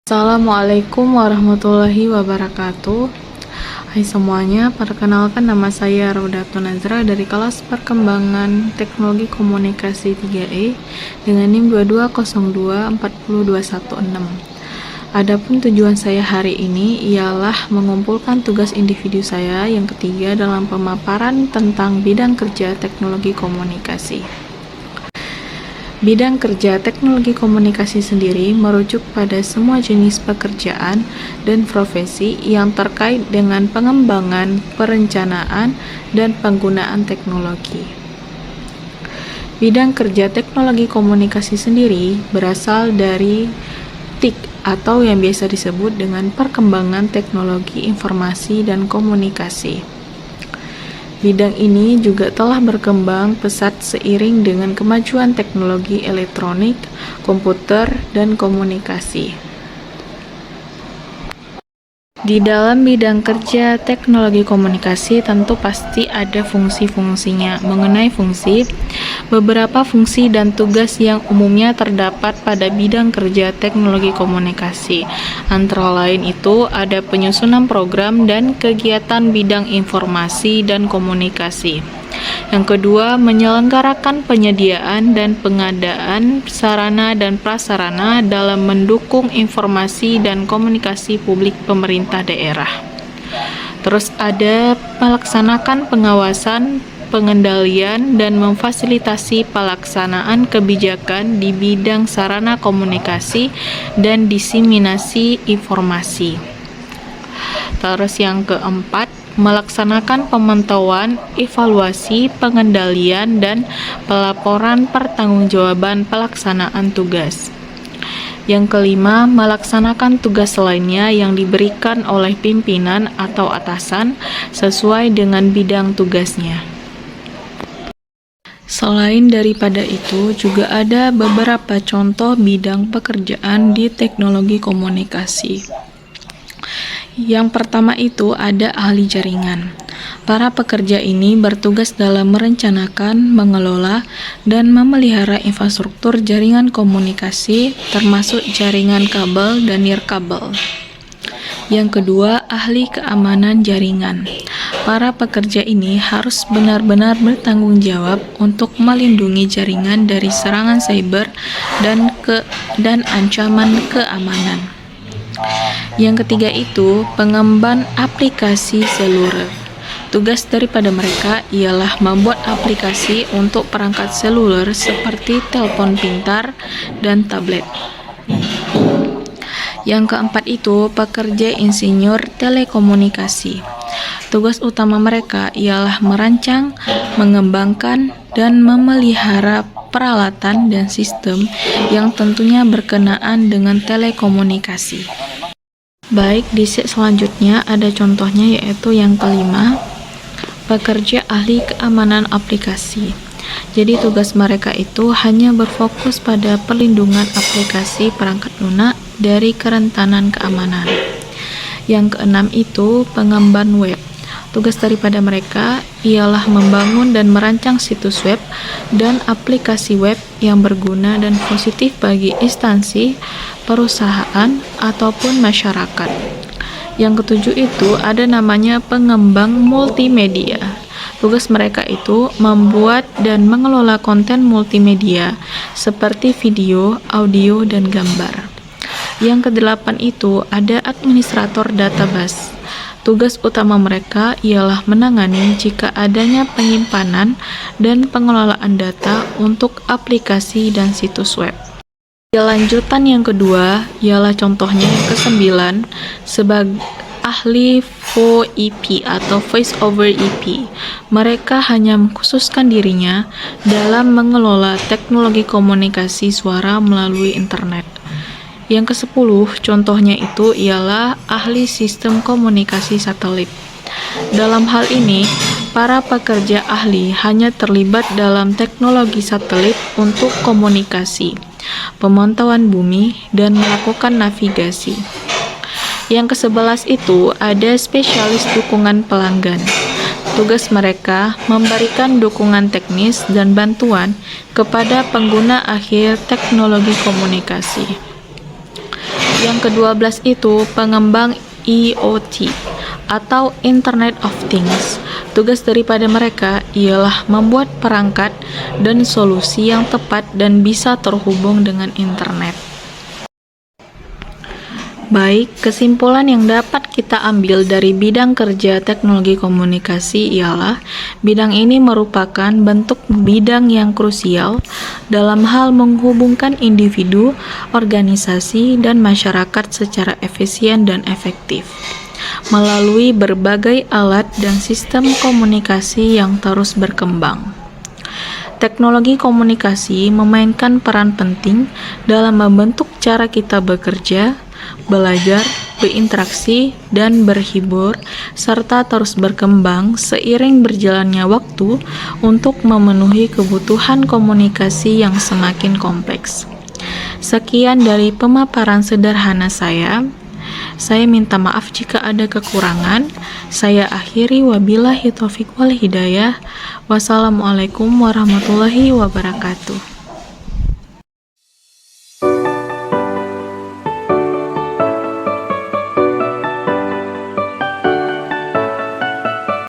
Assalamualaikum warahmatullahi wabarakatuh. Hai semuanya, perkenalkan nama saya Raudatun Nazra dari kelas Perkembangan Teknologi Komunikasi 3E dengan NIM 2202402116. Adapun tujuan saya hari ini ialah mengumpulkan tugas individu saya yang ketiga dalam pemaparan tentang bidang kerja teknologi komunikasi. Bidang kerja teknologi komunikasi sendiri merujuk pada semua jenis pekerjaan dan profesi yang terkait dengan pengembangan, perencanaan, dan penggunaan teknologi. Bidang kerja teknologi komunikasi sendiri berasal dari TIK atau yang biasa disebut dengan perkembangan teknologi informasi dan komunikasi. Bidang ini juga telah berkembang pesat seiring dengan kemajuan teknologi elektronik, komputer, dan komunikasi. Di dalam bidang kerja teknologi komunikasi tentu pasti ada fungsi-fungsinya. Mengenai fungsi, beberapa fungsi dan tugas yang umumnya terdapat pada bidang kerja teknologi komunikasi. Antara lain itu ada penyusunan program dan kegiatan bidang informasi dan komunikasi. Yang kedua, menyelenggarakan penyediaan dan pengadaan sarana dan prasarana dalam mendukung informasi dan komunikasi publik pemerintah daerah. Terus ada melaksanakan pengawasan, pengendalian, dan memfasilitasi pelaksanaan kebijakan di bidang sarana komunikasi dan diseminasi informasi. Terus yang keempat, melaksanakan pemantauan, evaluasi, pengendalian, dan pelaporan pertanggungjawaban pelaksanaan tugas. Yang kelima, melaksanakan tugas lainnya yang diberikan oleh pimpinan atau atasan sesuai dengan bidang tugasnya. Selain daripada itu, juga ada beberapa contoh bidang pekerjaan di teknologi komunikasi. Yang pertama itu ada ahli jaringan. Para pekerja ini bertugas dalam merencanakan, mengelola, dan memelihara infrastruktur jaringan komunikasi, termasuk jaringan kabel dan nirkabel. Yang kedua, ahli keamanan jaringan. Para pekerja ini harus benar-benar bertanggung jawab untuk melindungi jaringan dari serangan cyber dan ancaman keamanan. Yang ketiga itu pengemban aplikasi seluler. Tugas daripada mereka ialah membuat aplikasi untuk perangkat seluler seperti telepon pintar dan tablet. Yang keempat itu pekerja insinyur telekomunikasi. Tugas utama mereka ialah merancang, mengembangkan, dan memelihara peralatan dan sistem yang tentunya berkenaan dengan telekomunikasi. Baik, di set selanjutnya ada contohnya yaitu yang kelima, pekerja ahli keamanan aplikasi. Jadi tugas mereka itu hanya berfokus pada perlindungan aplikasi perangkat lunak dari kerentanan keamanan. Yang keenam itu pengemban web. Tugas daripada mereka ialah membangun dan merancang situs web dan aplikasi web yang berguna dan positif bagi instansi, perusahaan, ataupun masyarakat. Yang ketujuh itu ada namanya pengembang multimedia. Tugas mereka itu membuat dan mengelola konten multimedia seperti video, audio, dan gambar. Yang kedelapan itu ada administrator database. Tugas utama mereka ialah menangani jika adanya penyimpanan dan pengelolaan data untuk aplikasi dan situs web. Lanjutan yang kedua ialah contohnya yang kesembilan sebagai ahli VoIP atau Voice over IP. Mereka hanya mengkhususkan dirinya dalam mengelola teknologi komunikasi suara melalui internet. Yang ke-10 contohnya itu ialah ahli sistem komunikasi satelit. Dalam hal ini, para pekerja ahli hanya terlibat dalam teknologi satelit untuk komunikasi, pemantauan bumi, dan melakukan navigasi. Yang ke-11 itu ada spesialis dukungan pelanggan. Tugas mereka memberikan dukungan teknis dan bantuan kepada pengguna akhir teknologi komunikasi. Yang ke-12 itu pengembang IoT atau Internet of Things. Tugas daripada mereka ialah membuat perangkat dan solusi yang tepat dan bisa terhubung dengan internet. Baik, kesimpulan yang dapat kita ambil dari bidang kerja teknologi komunikasi ialah bidang ini merupakan bentuk bidang yang krusial dalam hal menghubungkan individu, organisasi, dan masyarakat secara efisien dan efektif melalui berbagai alat dan sistem komunikasi yang terus berkembang. Teknologi komunikasi memainkan peran penting dalam membentuk cara kita bekerja, belajar, berinteraksi, dan berhibur, serta terus berkembang seiring berjalannya waktu untuk memenuhi kebutuhan komunikasi yang semakin kompleks. Sekian dari pemaparan sederhana saya. Saya minta maaf jika ada kekurangan. Saya akhiri, wabillahi taufiq wal hidayah. Wassalamualaikum warahmatullahi wabarakatuh.